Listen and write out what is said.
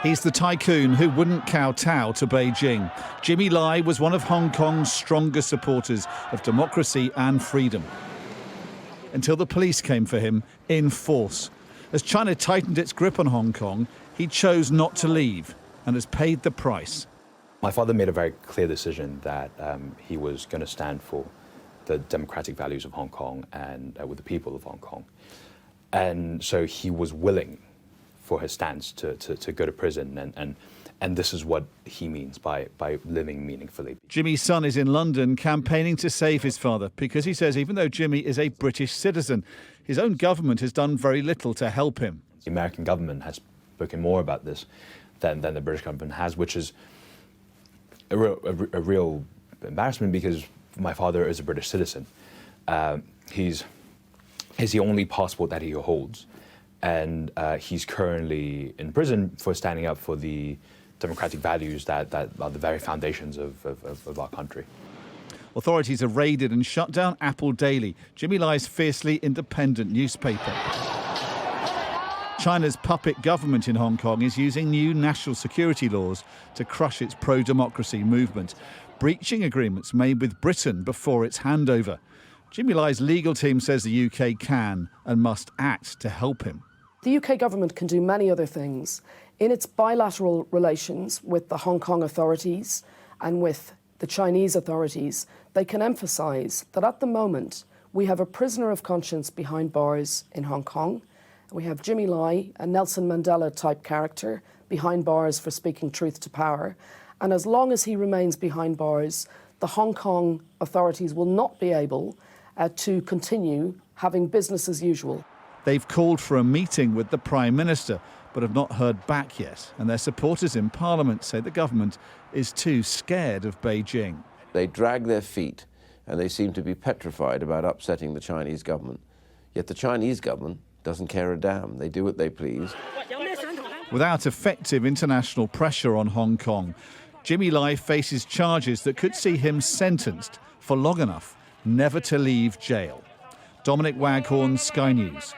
He's the tycoon who wouldn't kowtow to Beijing. Jimmy Lai was one of Hong Kong's strongest supporters of democracy and freedom. Until the police came for him in force. As China tightened its grip on Hong Kong, he chose not to leave and has paid the price. My father made a very clear decision that he was going to stand for the democratic values of Hong Kong and with the people of Hong Kong. And so he was willing for his stance to go to prison, and this is what he means by living meaningfully. Jimmy's son is in London campaigning to save his father because he says even though Jimmy is a British citizen, his own government has done very little to help him. The American government has spoken more about this than the British government has, which is a real embarrassment because my father is a British citizen. He's the only passport that he holds, and he's currently in prison for standing up for the democratic values that are the very foundations of our country. Authorities have raided and shut down Apple Daily, Jimmy Lai's fiercely independent newspaper. China's puppet government in Hong Kong is using new national security laws to crush its pro-democracy movement, breaching agreements made with Britain before its handover. Jimmy Lai's legal team says the UK can and must act to help him. The UK government can do many other things. In its bilateral relations with the Hong Kong authorities and with the Chinese authorities, they can emphasise that at the moment we have a prisoner of conscience behind bars in Hong Kong. We have Jimmy Lai, a Nelson Mandela-type character, behind bars for speaking truth to power. And as long as he remains behind bars, the Hong Kong authorities will not be able to continue having business as usual. They've called for a meeting with the Prime Minister, but have not heard back yet. And their supporters in Parliament say the government is too scared of Beijing. They drag their feet and they seem to be petrified about upsetting the Chinese government. Yet the Chinese government doesn't care a damn. They do what they please. Without effective international pressure on Hong Kong, Jimmy Lai faces charges that could see him sentenced for long enough never to leave jail. Dominic Waghorn, Sky News.